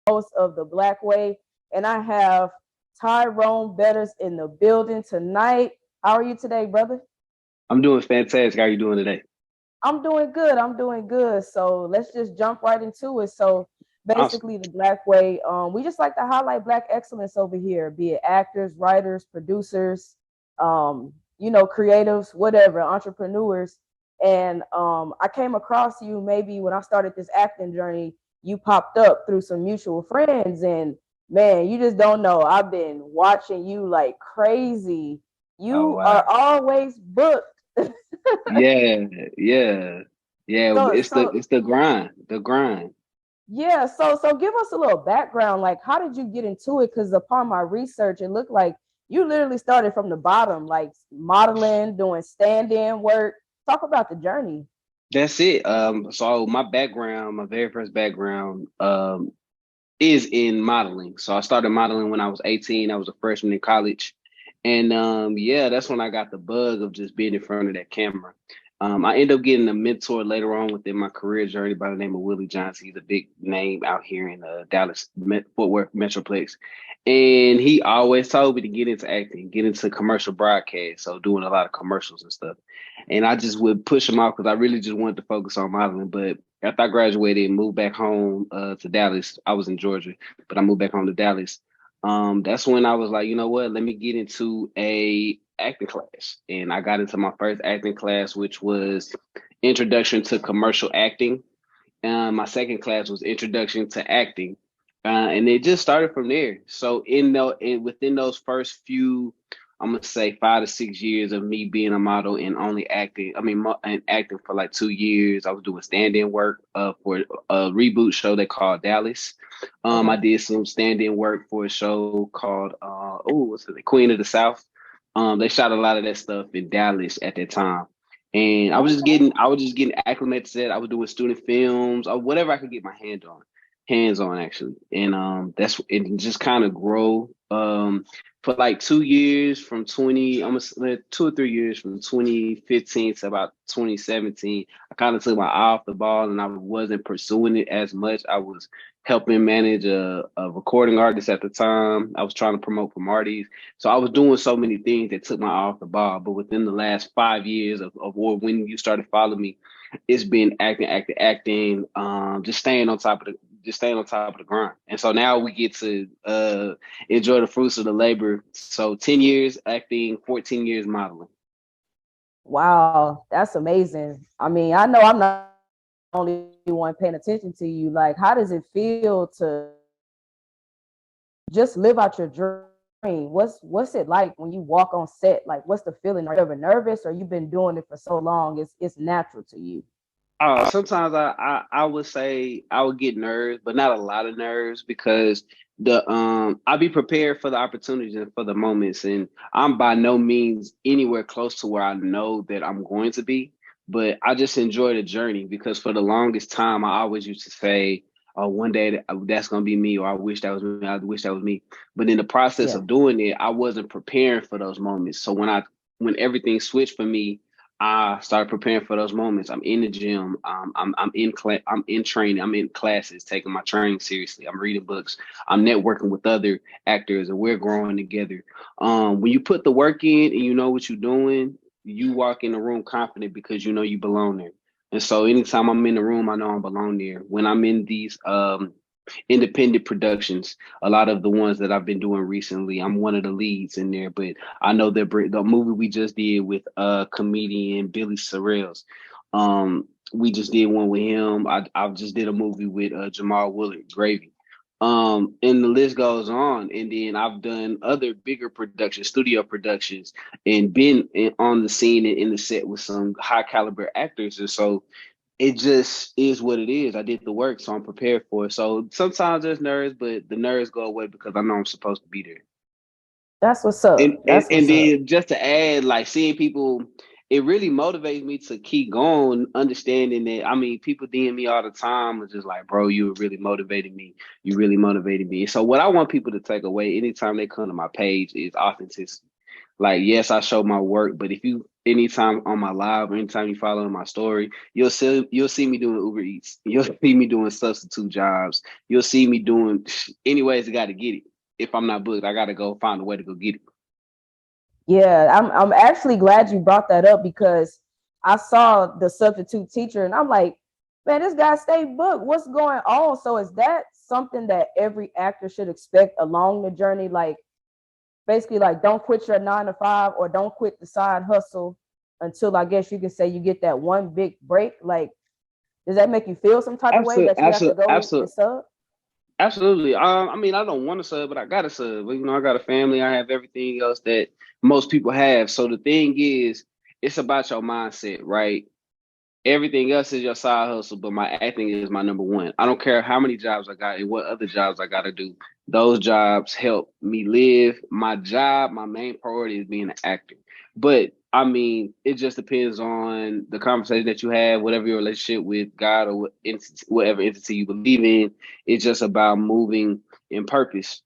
host of The Black Way, and I have Tyrone Betters in the building tonight. How are you today, brother? I'm doing fantastic. How are you doing today? I'm doing good. I'm doing good. So let's just jump right into it. So Awesome. basically, The Black Way, we just like to highlight Black excellence over here, be it actors, writers, producers, creatives, whatever, entrepreneurs. And I came across you maybe when I started this acting journey. You popped up through some mutual friends, and man, you just don't know. I've been watching you like crazy. Oh You are wow. always booked. Yeah, yeah, yeah. so It's the so it's the grind. The grind. Yeah, so give us a little background. Like, how did you get into it? Because upon my research, it looked like you literally started from the bottom, like modeling, doing stand-in work. Talk about the journey. That's it. So my very first background, is in modeling. So I started modeling when I was 18. I was a freshman in college. And yeah, that's when I got the bug of just being in front of that camera. I ended up getting a mentor later on within my career journey by the name of Willie Johnson. He's a big name out here in Dallas Fort Worth Metroplex, and he always told me to get into acting, get into commercial broadcast, so doing a lot of commercials and stuff. And I just would push him off because I really just wanted to focus on modeling. But after I graduated and moved back home to Dallas, I was in Georgia, but I moved back home to Dallas. That's when I was like, you know what, let me get into a acting class. And I got into my first acting class, which was Introduction to Commercial Acting. My second class was Introduction to Acting. And it just started from there. So within those first few, I'm gonna say 5 to 6 years of me being a model and only acting, and acting for like 2 years. I was doing stand-in work for a reboot show they called Dallas. I Okay. did some stand-in work for a show called what's it, Queen of the South. They shot a lot of that stuff in Dallas at that time. And Okay. I was just getting acclimated to that. I was doing student films or whatever I could get my hands on actually. And that's it just kind of grow. For like 2 years from 20, almost 2 or 3 years from 2015 to about 2017, I kind of took my eye off the ball and I wasn't pursuing it as much. I was helping manage a recording artist at the time. I was trying to promote from artists. So I was doing so many things that took my eye off the ball. But within the last 5 years or when you started following me, it's been acting, just staying on top of the grind. And so now we get to enjoy the fruits of the labor. So 10 years acting, 14 years modeling. Wow, that's amazing. I mean, I know I'm not the only one paying attention to you. Like, how does it feel to just live out your dream? What's it like when you walk on set? Like, what's the feeling? Are you ever nervous, or you've been doing it for so long? It's natural to you. Sometimes I would say I would get nerves, but not a lot of nerves because the I'll be prepared for the opportunities and for the moments, and I'm by no means anywhere close to where I know that I'm going to be, but I just enjoy the journey because for the longest time I always used to say, "Oh, one day that's gonna be me," or "I wish that was me," "I wish that was me," but in the process Yeah. of doing it, I wasn't preparing for those moments. So when everything switched for me, I started preparing for those moments. I'm in the gym. I'm in training. I'm in classes, taking my training seriously. I'm reading books. I'm networking with other actors, and we're growing together. When you put the work in and you know what you're doing, you walk in the room confident because you know you belong there. And so, anytime I'm in the room, I know I belong there. When I'm in these independent productions, a lot of the ones that I've been doing recently, I'm one of the leads in there, but I know that the movie we just did with comedian Billy Sorrells, we just did one with him. I just did a movie with Jamal Willard, Gravy. And the list goes on. And then I've done other bigger productions, studio productions, and been on the scene and in the set with some high caliber actors. And so it just is what it is. I did the work, so I'm prepared for it. So sometimes there's nerves, but the nerves go away because I know I'm supposed to be there. That's what's up. That's And what's up. then just to add, like seeing people, it really motivates me to keep going, understanding that people DM me all the time was just like, bro, you really motivated me. You really motivated me. So what I want people to take away anytime they come to my page is authenticity. Like, yes, I show my work, but anytime on my live, anytime you follow my story, you'll see me doing Uber Eats. You'll see me doing substitute jobs. You'll see me doing any ways I got to get it. If I'm not booked, I got to go find a way to go get it. Yeah, I'm actually glad you brought that up because I saw the substitute teacher and I'm like, man, this guy stayed booked. What's going on? So is that something that every actor should expect along the journey? Like basically like don't quit your 9 to 5 or don't quit the side hustle until I guess you can say you get that one big break. Like, does that make you feel some type of way Absolutely, that you have to go and absolutely, sub? absolutely. I mean, I don't want to sub, but I got to sub. But, I got a family. I have everything else that most people have. So the thing is, it's about your mindset, right? Everything else is your side hustle, but my acting is my number one. I don't care how many jobs I got and what other jobs I got to do. Those jobs help me live. My job, my main priority is being an actor. But I mean, it just depends on the conversation that you have, whatever your relationship with God or whatever entity you believe in. It's just about moving in purpose.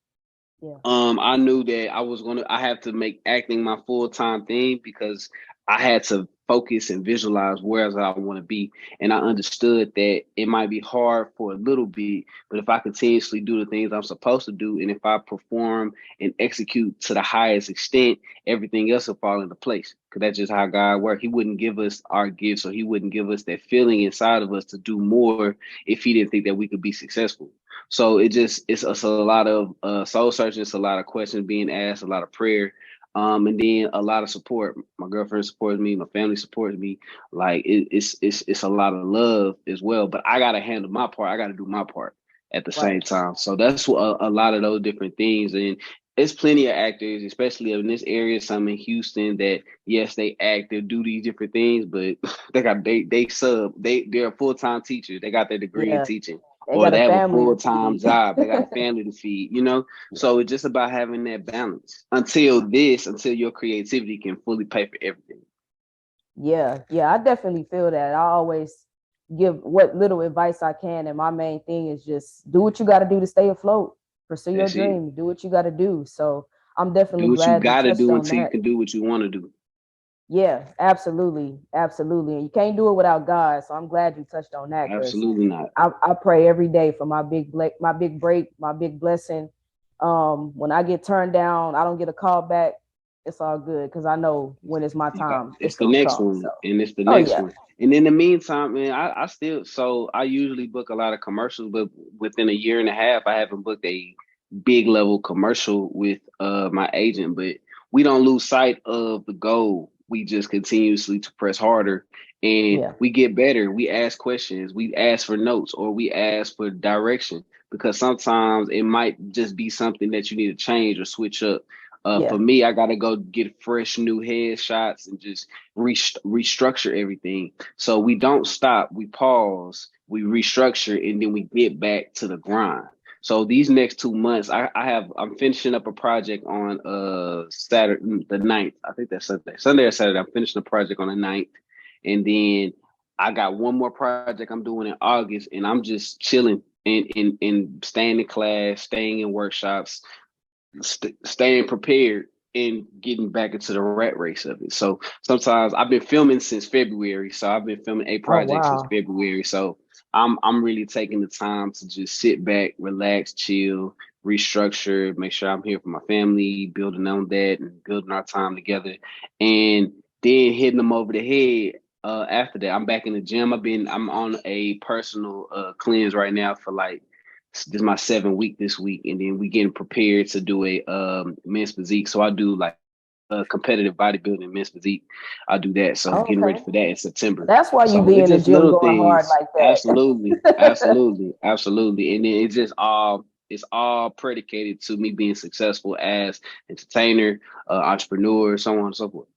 Yeah. I knew that I have to make acting my full-time thing because I had to focus and visualize where I want to be. And I understood that it might be hard for a little bit, but if I continuously do the things I'm supposed to do, and if I perform and execute to the highest extent, everything else will fall into place. Because that's just how God works. He wouldn't give us our gifts, or he wouldn't give us that feeling inside of us to do more if he didn't think that we could be successful. So it's a lot of soul searching, it's a lot of questions being asked, a lot of prayer, and then a lot of support. My girlfriend supports me, my family supports me. Like it's a lot of love as well. But I gotta handle my part. I gotta do my part at the Right. same time. So that's what a lot of those different things. And it's plenty of actors, especially in this area. Some in Houston that yes, they act, they do these different things, but they're full time teachers. They got their degree in Yeah. teaching, They or got a they have a family to full-time feed. job. They got a family to feed. So it's just about having that balance until your creativity can fully pay for everything. Yeah, I definitely feel that. I always give what little advice I can, and my main thing is just do what you got to do to stay afloat, pursue your That's it. dream, do what you got to do. So I'm Do definitely what you glad you gotta touched do on until you that. can do what you want to do. Yeah, absolutely, absolutely, and you can't do it without God. So I'm glad you touched on that because Absolutely not. I pray every day for my big break, my big blessing. When I get turned down, I don't get a call back. It's all good because I know when it's my time, it's It's the gonna next come. So, one, and it's the oh next yeah, one. And in the meantime, man, I usually book a lot of commercials, but within a year and a half, I haven't booked a big level commercial with my agent. But we don't lose sight of the goal. We just continuously to press harder, and yeah, we get better. We ask questions, we ask for notes, or we ask for direction, because sometimes it might just be something that you need to change or switch up. For yeah. me, I gotta go get fresh new headshots and just restructure everything. So we don't stop, we pause, we restructure, and then we get back to the grind. So these next 2 months, I'm finishing up a project on Saturday the 9th. I think that's Sunday. Sunday or Saturday. I'm finishing a project on the 9th. And then I got one more project I'm doing in August, and I'm just chilling and staying in class, staying in workshops, staying prepared and getting back into the rat race of it. So sometimes I've been filming since February. So I've been filming a Oh project since wow. February. So I'm really taking the time to just sit back, relax, chill, restructure, make sure I'm here for my family, building on that and building our time together. And then hitting them over the head after that. I'm back in the gym. I'm on a personal cleanse right now for like this is my 7th week this week, and then we getting prepared to do a men's physique. So I do like competitive bodybuilding, men's physique. I do that. So Oh, getting ready okay. for that in September. That's why you So be it's in the just gym little going hard things. like Absolutely, that. absolutely, absolutely. And then it's all predicated to me being successful as entertainer, entrepreneur, so on and so forth.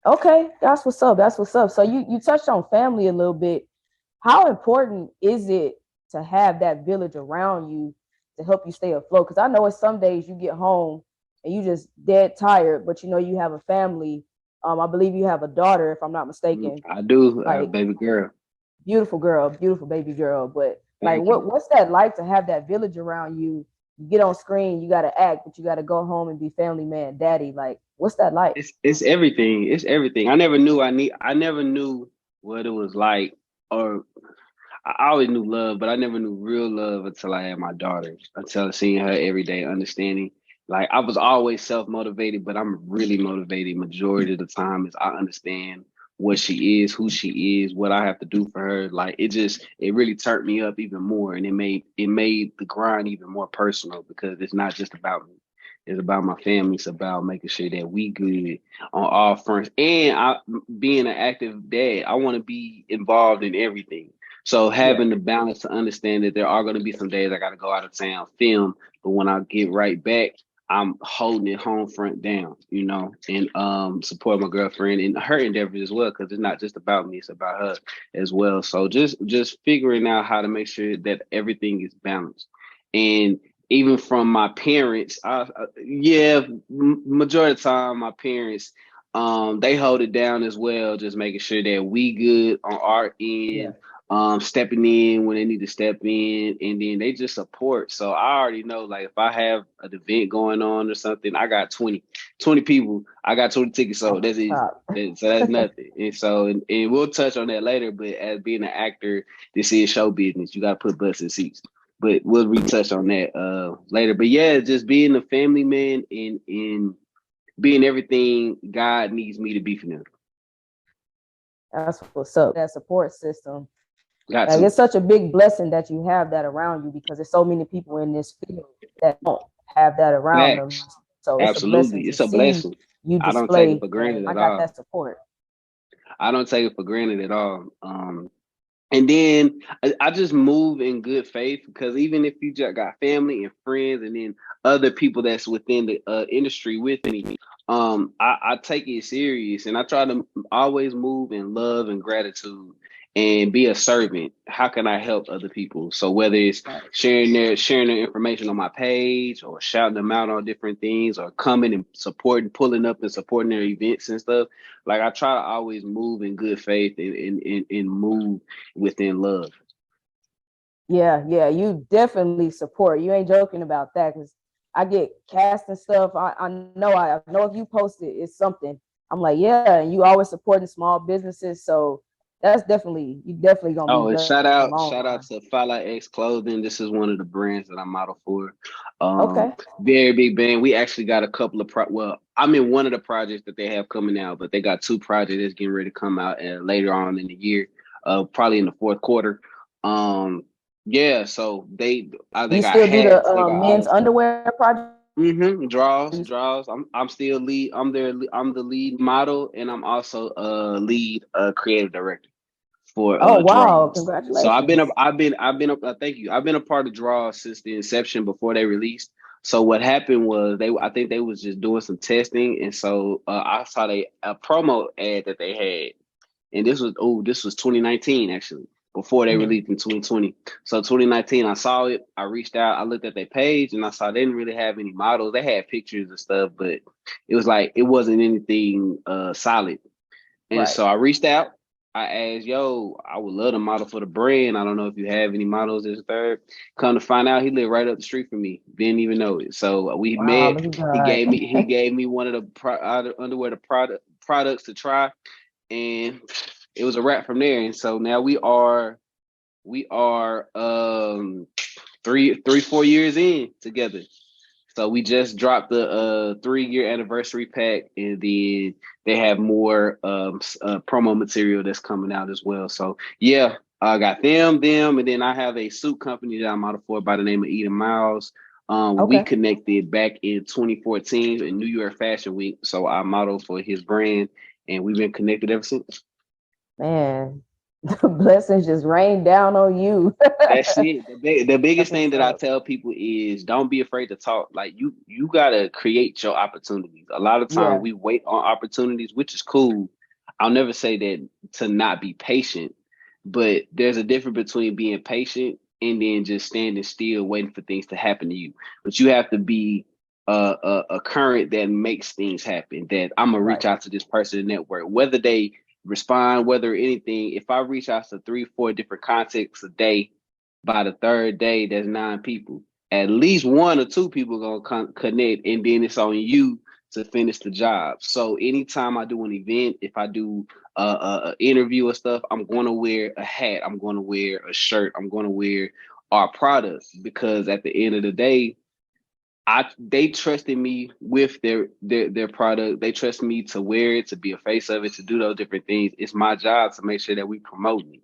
Okay, that's what's up. That's what's up. So you touched on family a little bit. How important is it to have that village around you to help you stay afloat? Because I know it's some days you get home and you just dead tired, but you know you have a family. I believe you have a daughter, if I'm not mistaken. I do, Like baby girl. beautiful girl, beautiful baby girl. But like, Thank you. what's that like to have that village around you you get on screen, you gotta act, but you gotta go home and be family man, daddy. Like, what's that like? It's everything. It's everything. I never knew what it was like, or I always knew love, but I never knew real love until I had my daughter, until seeing her every day, understanding. Like I was always self-motivated, but I'm really motivated majority of the time is I understand what she is, who she is, what I have to do for her. Like it really turned me up even more, and it made the grind even more personal because it's not just about me. It's about my family. It's about making sure that we good on all fronts. And being an active dad, I want to be involved in everything. So Yeah, having the balance to understand that there are going to be some days I got to go out of town, film, but when I get right back, I'm holding it home front down, and support my girlfriend in her endeavors as well, because it's not just about me, it's about her as well. So just figuring out how to make sure that everything is balanced. And even from my parents, yeah, majority of the time my parents they hold it down as well, just making sure that we good on our yeah. end, stepping in when they need to step in, and then they just support. So I already know, like if I have an event going on or something, I got 20 people, I got 20 tickets, so Off that's easy. top. So that's nothing. And so and we'll touch on that later, but as being an actor, this is show business. You got to put butts in seats. But we'll retouch on that later. But yeah, just being a family man and being everything God needs me to be for them. That's what's up. That support system. Got Like to. it's such a big blessing that you have that around you because there's so many people in this field that don't have that around them. Facts. So it's a blessing Absolutely. to It's a see blessing. you I don't take it display, for man, granted I at got all. that support. I don't take it for granted at all. And then I just move in good faith because even if you just got family and friends and then other people that's within the industry with me, I take it serious and I try to always move in love and gratitude and be a servant. How can I help other people? So whether it's Right. sharing their information on my page or shouting them out on different things or coming and supporting, pulling up and supporting their events and stuff. Like I try to always move in good faith and move within love. Yeah, yeah, you definitely support. You ain't joking about that because I get cast and stuff. I know if you post it, it's something. I'm like, yeah, and you always supporting small businesses. So that's definitely you definitely gonna be Oh, and blessed shout in the out, long shout out run. to Fala X Clothing. This is one of the brands that I model for. Okay. Very big band. We actually got a couple of I'm in one of the projects that they have coming out, but they got two projects that's getting ready to come out later on in the year, probably in the fourth quarter. Yeah, so they You got still do the hats, they got all men's that stuff. underwear project? Draws. I'm still lead. I'm the lead model, and I'm also lead creative director for Oh wow! Draws. So Congratulations. thank you. I've been a part of Draws since the inception before they released. So what happened was I think they was just doing some testing, and so I saw a promo ad that they had, and this was 2019 actually before they Mhm. released in 2020. So 2019, I saw it. I reached out. I looked at their page, and I saw they didn't really have any models. They had pictures and stuff, but it was like it wasn't anything solid. And Right. so I reached out. I asked, yo, I would love to model for the brand. I don't know if you have any models this third. Come to find out, he lived right up the street from me. Didn't even know it. So we Wow. met. Look at He God. gave me he gave me one of the underwear products to try, and it was a wrap from there. And so now we are 4 years in together. So we just dropped the 3-year anniversary pack, and then they have more promo material that's coming out as well. So yeah, I got them, and then I have a suit company that I'm out for by the name of Eden Miles. We Okay. connected back in 2014 in New York Fashion Week. So I modeled for his brand, and we've been connected ever since. Man, the blessings just rain down on you. That's it. The That's biggest thing what's that I up. tell people is don't be afraid to talk. Like you gotta create your opportunities. A lot of times Yeah. we wait on opportunities, which is cool. I'll never say that to not be patient, but there's a difference between being patient and then just standing still waiting for things to happen to you. But you have to be a current that makes things happen. That I'm gonna reach Right. out to this person in network, whether they respond, whether anything. If I reach out to 3, 4 different contacts a day, by the third day, there's 9 people. at least one or two people gonna connect, and then it's on you to finish the job. So anytime I do an event, if I do a interview or stuff, I'm going to wear a hat, I'm going to wear a shirt, I'm going to wear our product, because at the end of the day, they trusted me with their product. They trust me to wear it, to be a face of it, to do those different things. It's my job to make sure that we promote it.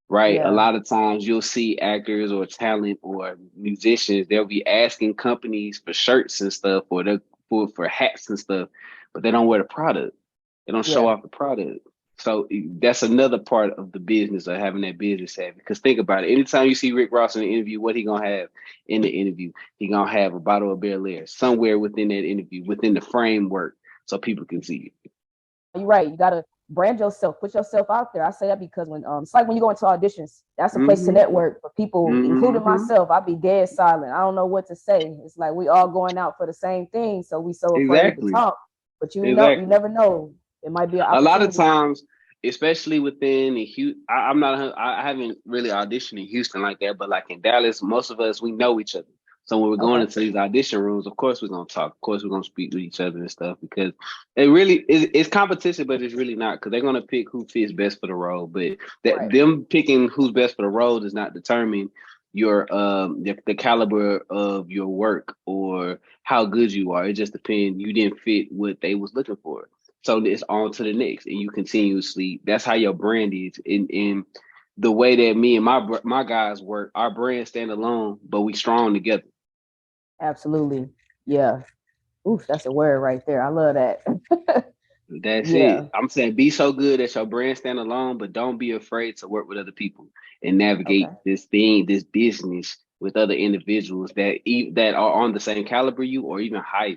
Right. A Yeah. lot of times you'll see actors or talent or musicians, they'll be asking companies for shirts and stuff, or for hats and stuff, but they don't wear the product. They don't show Yeah. off the product. So that's another part of the business of having that business savvy. Because think about it. Anytime you see Rick Ross in the interview, what he gonna have in the interview? He gonna have a bottle of Bel Air somewhere within that interview, within the framework, so people can see it. You're right. You gotta brand yourself, put yourself out there. I say that because when it's like when you go into auditions, that's a place to Mm-hmm. network. For people, including Mm-hmm. myself, I'd be dead silent. I don't know what to say. It's like we all going out for the same thing, so we so afraid to Exactly. talk. But you Exactly. never know. It might be an A lot of opportunity. times, especially within Houston, I'm not. I haven't really auditioned in Houston like that, but like in Dallas, most of us we know each other. So when we're going Okay. into these audition rooms, of course we're gonna talk. Of course we're gonna speak with each other and stuff, because it really is. It's competition, but it's really not, because they're gonna pick who fits best for the role. But that Right. them picking who's best for the role does not determine your the caliber of your work or how good you are. It just depends. You didn't fit what they was looking for. So it's on to the next, and you continuously. That's how your brand is. In the way that me and my guys work, our brand stand alone, but we strong together. Absolutely. Yeah. Oof, that's a word right there. I love that. That's it. Yeah. I'm saying be so good that your brand stand alone, but don't be afraid to work with other people and navigate Okay. this business with other individuals that are on the same caliber you or even higher.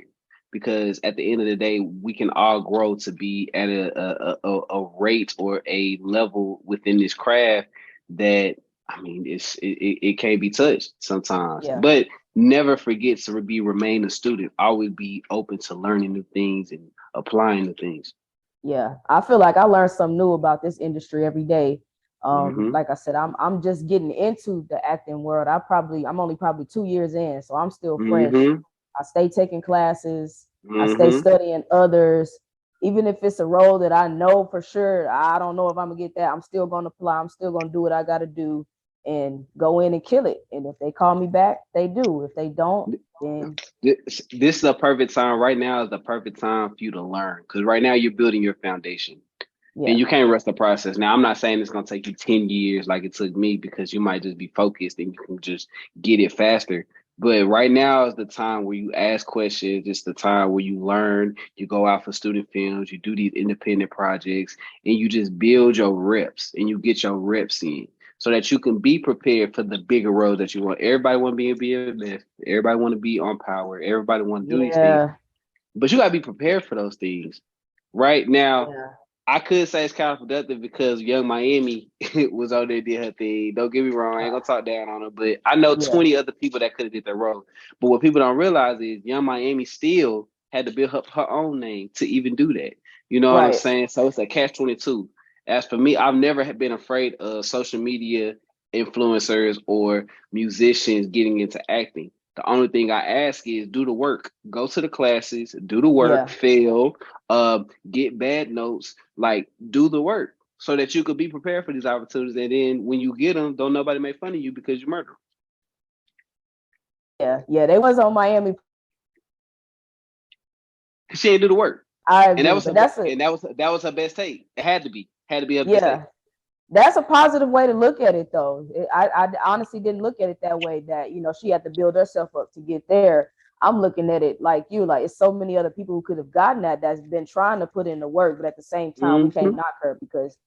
Because at the end of the day, we can all grow to be at a rate or a level within this craft that, I mean, it can't be touched sometimes. Yeah. But never forget to remain a student. Always be open to learning new things and applying the things. Yeah, I feel like I learn something new about this industry every day. Mm-hmm. Like I said, I'm just getting into the acting world. I'm only probably 2 years in, so I'm still fresh. Mm-hmm. I stay taking classes. I stay Mm-hmm. studying others. Even if it's a role that I know for sure, I don't know if I'm gonna get that. I'm still gonna apply. I'm still gonna do what I gotta do and go in and kill it. And if they call me back, they do. If they don't, then This is the perfect time. Right now is the perfect time for you to learn, because right now you're building your foundation. And yeah, you can't rush the process. Now, I'm not saying it's going to take you 10 years like it took me, because you might just be focused and you can just get it faster. But right now is the time where you ask questions. It's the time where you learn. You go out for student films. You do these independent projects, and you just build your reps and you get your reps in, so that you can be prepared for the bigger roles that you want. Everybody want to be in BMF. Everybody want to be on Power. Everybody want to do these things. yeah, But you got to be prepared for those things. Right now, yeah, I could say it's counterproductive because Young Miami was on there, did her thing. Don't get me wrong, I ain't gonna talk down on her, but I know yeah, 20 other people that could have did that role. But what people don't realize is Young Miami still had to build up her own name to even do that. You know what I'm right, saying? So it's a catch-22. As for me, I've never been afraid of social media influencers or musicians getting into acting. The only thing I ask is do the work, go to the classes, do the work, yeah. fail, get bad notes, like do the work so that you could be prepared for these opportunities. And then when you get them, don't nobody make fun of you because you murder. Yeah, yeah, they was on Miami. She didn't do the work, I and that agree, was but her. And that was her best take. It had to be her best take. yeah, that's a positive way to look at it, though. I honestly didn't look at it that way. That she had to build herself up to get there. I'm looking at it like you, like it's so many other people who could have gotten that's been trying to put in the work, but at the same time, we can't Mm-hmm. knock her because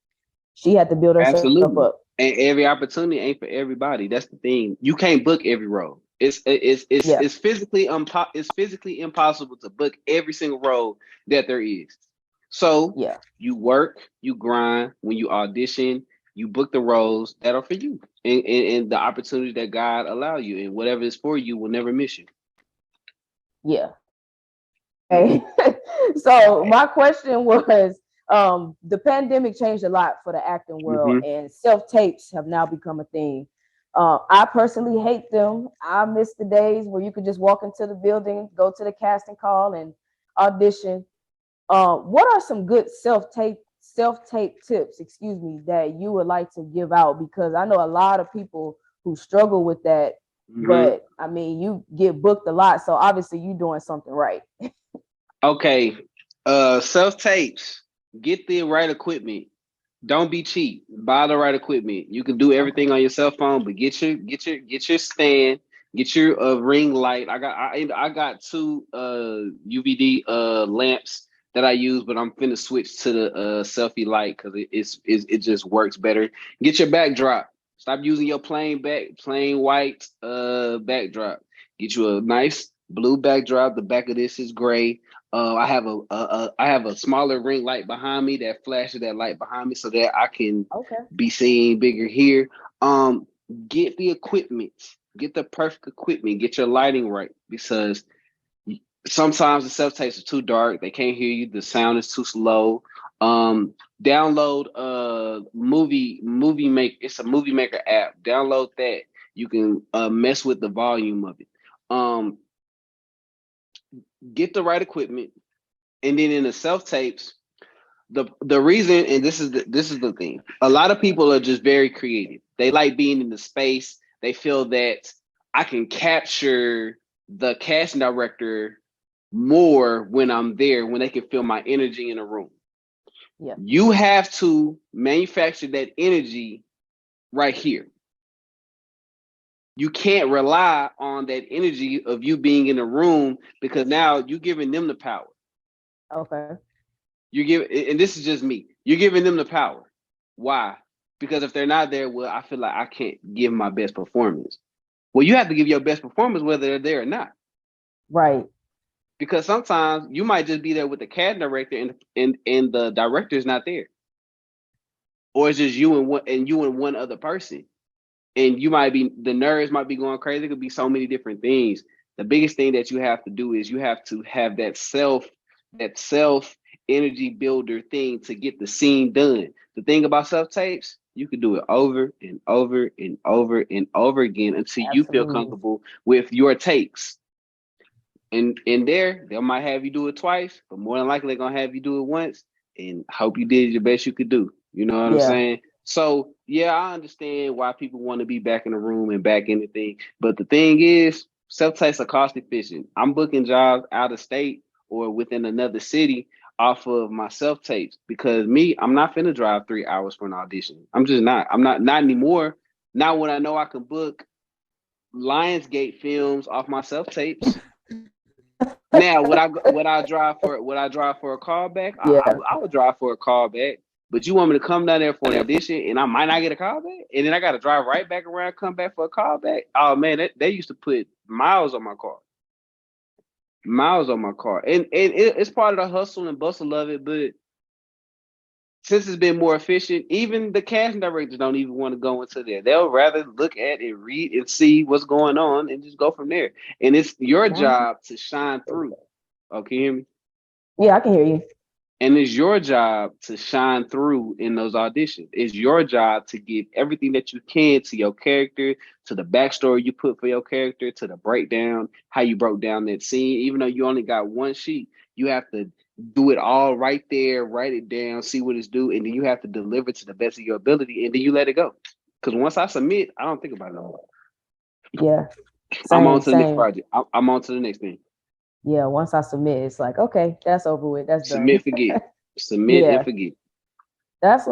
she had to build herself Absolutely. up. And every opportunity ain't for everybody. That's the thing. You can't book every role. Yeah, It's physically impossible to book every single role that there is. So yeah, you work, you grind. When you audition, you book the roles that are for you, and the opportunity that God allow you, and whatever is for you will never miss you. yeah. Okay. So my question was, the pandemic changed a lot for the acting world, Mm-hmm. and self tapes have now become a thing. I personally hate them. I miss the days where you could just walk into the building, go to the casting call, and audition. What are some good self tape tips, excuse me, that you would like to give out? Because I know a lot of people who struggle with that, Mm-hmm. but I mean, you get booked a lot, so obviously you doing something right. Okay. Self tapes. Get the right equipment. Don't be cheap. Buy the right equipment. You can do Okay. everything on your cell phone, but get your stand, get your ring light. I got two UVD lamps that I use, but I'm finna switch to the selfie light because it just works better. Get your backdrop. Stop using your plain white backdrop. Get you a nice blue backdrop. The back of this is gray. I have a smaller ring light behind me that flashes that light behind me so that I can Okay. be seen bigger here. Um, get the equipment, get the perfect equipment, get your lighting right because sometimes the self tapes are too dark. They can't hear you. The sound is too slow. Download movie make. It's a movie maker app. Download that. You can mess with the volume of it. Um, get the right equipment, and then in the self tapes, the reason, and this is the thing, a lot of people are just very creative. They like being in the space. They feel that I can capture the casting director more when I'm there, when they can feel my energy in a room. Yeah. You have to manufacture that energy right here. You can't rely on that energy of you being in the room because now you're giving them the power. Okay. You give, and this is just me. You're giving them the power. Why? Because if they're not there, well, I feel like I can't give my best performance. Well, you have to give your best performance whether they're there or not. Right. Because sometimes you might just be there with the casting director and the director is not there, or it's just you and one other person, and you might be the nerves might be going crazy. It could be so many different things. The biggest thing that you have to do is you have to have that self energy builder thing to get the scene done. The thing about self tapes, you can do it over and over and over and over again until you feel Absolutely. comfortable with your takes. And in there, they might have you do it twice, but more than likely they're gonna have you do it once and hope you did your best you could do. You know what I'm Yeah. saying? So yeah, I understand why people want to be back in the room and back in the thing. But the thing is, self-tapes are cost efficient. I'm booking jobs out of state or within another city off of my self-tapes because me, I'm not finna drive 3 hours for an audition. I'm just not. I'm not anymore. Not when I know I can book Lionsgate films off my self-tapes. Now, would I drive for a callback? Yeah. I would drive for a callback. But you want me to come down there for an audition and I might not get a callback, and then I got to drive right back around, come back for a callback. Oh man, they used to put miles on my car, and it's part of the hustle and bustle of it. But since it's been more efficient, even the casting directors don't even want to go into there. They'll rather look at and read and see what's going on and just go from there. And it's your Mhm. job to shine through. Oh, can you hear me? Yeah, I can hear you. And it's your job to shine through in those auditions. It's your job to give everything that you can to your character, to the backstory you put for your character, to the breakdown, how you broke down that scene. Even though you only got one sheet, you have to do it all right there, write it down, see what it's due, and then you have to deliver to the best of your ability, and then you let it go. Because once I submit, I don't think about it no more. Yeah. I'm on Same, to the next same. project. I'm on to the next thing. Yeah. Once I submit, it's like, okay, that's over with. That's done. Submit, forget. Submit and Yeah. forget. That's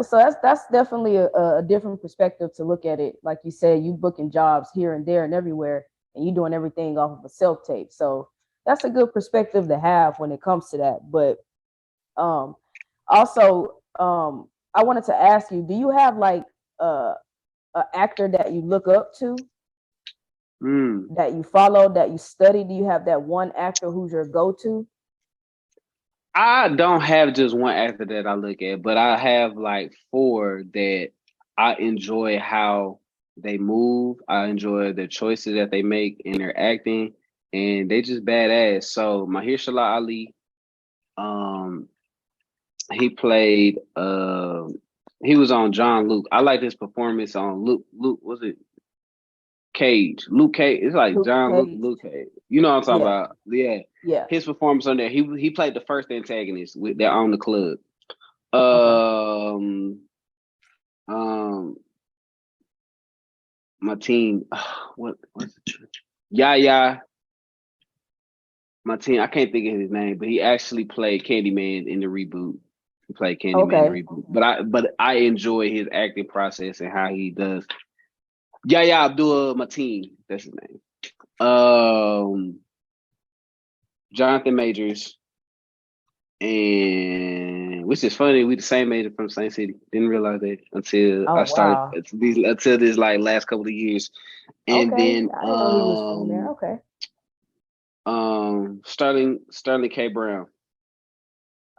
definitely a different perspective to look at it. Like you said, you booking jobs here and there and everywhere, and you doing everything off of a self tape. So that's a good perspective to have when it comes to that. But um, also, I wanted to ask you, do you have like a actor that you look up to, Mm. that you follow, that you study? Do you have that one actor who's your go to? I don't have just one actor that I look at, but I have like four that I enjoy how they move. I enjoy the choices that they make in their acting, and they just badass. So Mahershala Ali, um, he played, he was on John Luke. I like his performance on Luke. Luke was it? Cage, Luke Cage. It's like Luke John Luke Cage. Luke Cage. You know what I'm talking Yeah, about? Yeah. yeah. His performance on there. He played the first antagonist with that on the club. Okay. Um my team. What's the Yaya. My team. I can't think of his name, but he actually played Candyman in the reboot. He played Candyman in Okay. the reboot. But I enjoy his acting process and how he does. Yaya Abdul Mateen. That's his name. Jonathan Majors, and which is funny, we the same major from the same city. Didn't realize that until Oh I started wow. until this like last couple of years. And Okay. then I didn't know he was from there. Okay. Sterling K. Brown.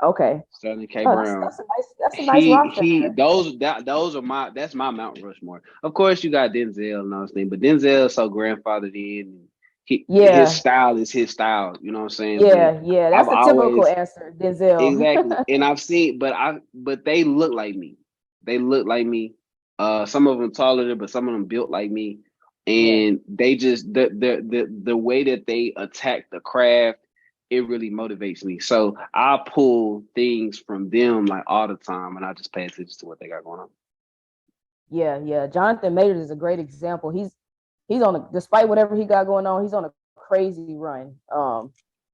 Okay. Sterling K. Oh, that's Brown. that's a nice roster He there. those are that's my Mount Rushmore. Of course you got Denzel and all those things, but Denzel is so grandfathered in. His Yeah. style is his style, you know what I'm saying? But Yeah. Yeah. I've That's the typical always answer, Denzel. exactly, and I've seen, but they look like me. They look like me. Some of them taller, but some of them built like me, Yeah. and they just the way that they attack the craft, it really motivates me. So I pull things from them like all the time, and I just pay attention to what they got going on. Yeah. Yeah. Jonathan Majors is a great example. He's on a, despite whatever he got going on, he's on a crazy run.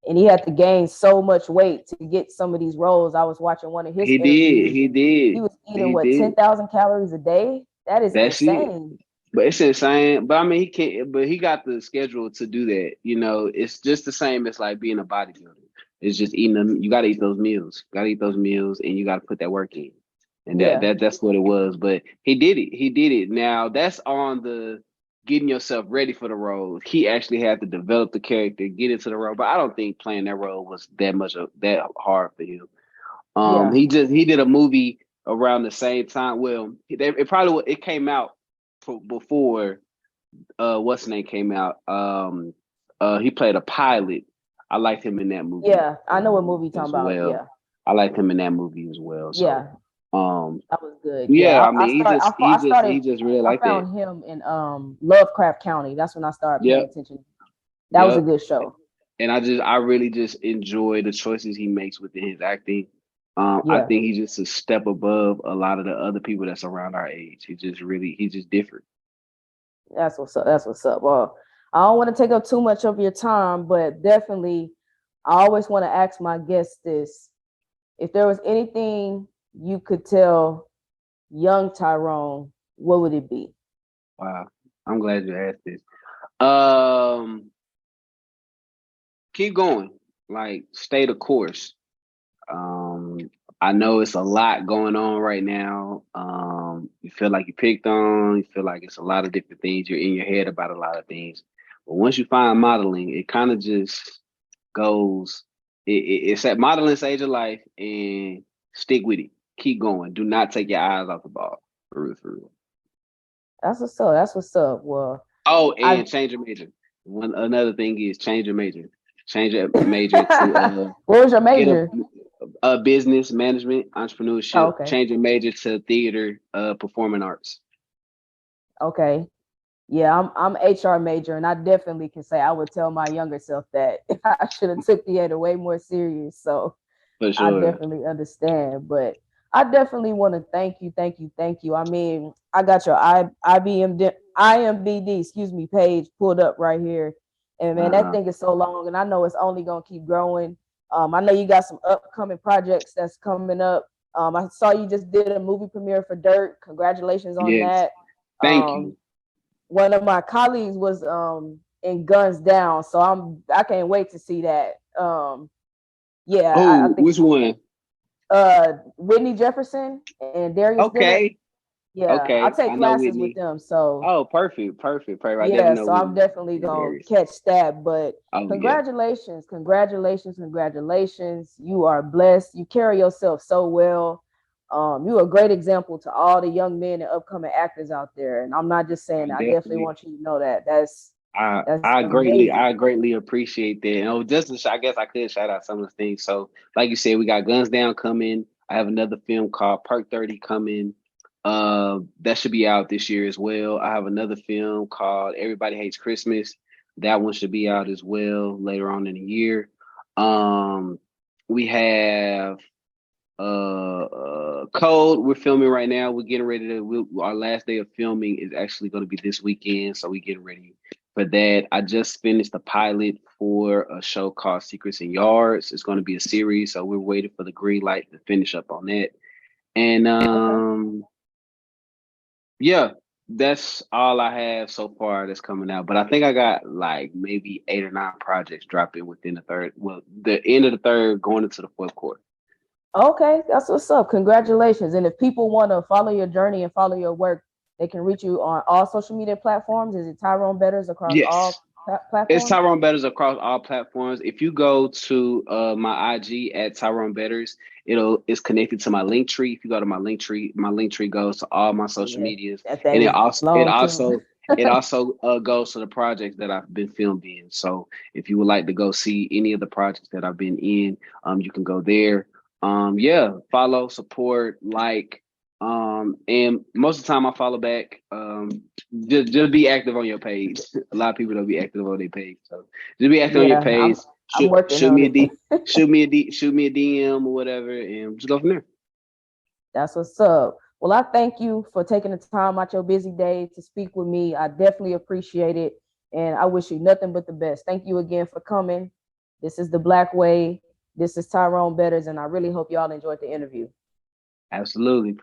And he had to gain so much weight to get some of these roles. I was watching one of his He did, interviews. he He did, was eating he what did. 10,000 calories a day. That is That's it. insane. But it's insane. But I mean, he can't. But he got the schedule to do that. You know, it's just the same as like being a bodybuilder. It's just eating them. You got to eat those meals. Got to eat those meals, and you got to put that work in. And Yeah, that's what it was. But he did it. He did it. Now that's on the getting yourself ready for the role. He actually had to develop the character, get into the role. But I don't think playing that role was that much of that hard for him. yeah, He did a movie around the same time. Well, it came out before what's his name came out. He played a pilot. I liked him in that movie yeah. I know what movie you're talking as about. well. Yeah, I liked him in that movie as well. So yeah. um That was good. Yeah, yeah, I I mean started. I he started. just really I like that. found him in Lovecraft County. That's when I started paying Yep, attention. That was a yep. good show. And I really just enjoy the choices he makes within his acting. I Yeah, think he's just a step above a lot of the other people that's around our age. He's just different. that's what's up. That's what's up. Well, I don't want to take up too much of your time, but definitely, I always want to ask my guests this: if there was anything you could tell young Tyrone, what would it be? Wow. I'm glad you asked this. Um, Keep going. Like stay the course. Um, I know it's a lot going on right now. You feel like you picked on, you feel like it's a lot of different things. You're in your head about a lot of things. But once you find modeling, it kind of just goes, it's at modeling stage of life and stick with it. Keep going. Do not take your eyes off the ball. For real, for real. That's what's up. That's what's up. Well, Oh, I and change your major. One another thing is change your major. Change your major to what was your get major? a business management, Oh, entrepreneurship. okay. Change your major to theater, performing arts. Okay. Yeah, I'm HR major, and I definitely can say I would tell my younger self that I should have took theater way more serious. So For I sure. definitely understand, but I definitely want to thank you, thank you, thank you. I mean, I got your IMBD, excuse me, page pulled up right here, and man, that Uh-huh. thing is so long, and I know it's only gonna keep growing. I know you got some upcoming projects that's coming up. I saw you just did a movie premiere for Dirt. Congratulations on Yes. that. Thank Um, you. one of my colleagues was in Guns Down, so I can't wait to see that. Yeah, I Oh, think which one? Whitney Jefferson and Darius Dillard. Okay. Yeah, I Okay. take I know classes with Whitney. them, so Oh, perfect. Perfect. Perfect. I definitely yeah, know so I'm Whitney definitely and gonna Darius. catch that. But Oh yeah. congratulations, congratulations, congratulations! You are blessed. You carry yourself so well. You are a great example to all the young men and upcoming actors out there. And I'm not just saying I that. I definitely definitely want you to know that. That's I amazing. greatly appreciate that. And I guess I could shout out some of the things. So, like you said, we got Guns Down coming. I have another film called Perk 30 coming. That should be out this year as well. I have another film called Everybody Hates Christmas. That one should be out as well later on in the year. We have Code. We're filming right now. We're getting ready to. Our last day of filming is actually going to be this weekend, so we're getting ready for that. I just finished the pilot for a show called Secrets in Yards. It's going to be a series, so we're waiting for the green light to finish up on that. And yeah, that's all I have so far that's coming out. But I think I got like maybe 8 or 9 projects dropping within the end of the third, going into the fourth quarter. Okay, that's what's up. Congratulations. And if people want to follow your journey and follow your work, they can reach you on all social media platforms. Is it Tyrone Betters across all Yes. It's platforms? Tyrone Betters across all platforms. If you go to my IG at Tyrone Betters, it's connected to my link tree. If you go to my link tree goes to all my social Yeah, medias, that and thing it is also it long too. also it also goes to the projects that I've been filmed in. So if you would like to go see any of the projects that I've been in, you can go there. Yeah, follow, support, like, and most of the time I follow back. Just be active on your page. A lot of people don't be active on their page, so just be active on your Yeah, page. I'm working Shoot on me a it. D, shoot me a DM or whatever, and just go from there. That's what's up. Well, I thank you for taking the time out your busy day to speak with me. I definitely appreciate it. And I wish you nothing but the best. Thank you again for coming. This is The Black Way. This is Tyrone Betters, and I really hope y'all enjoyed the interview. Absolutely.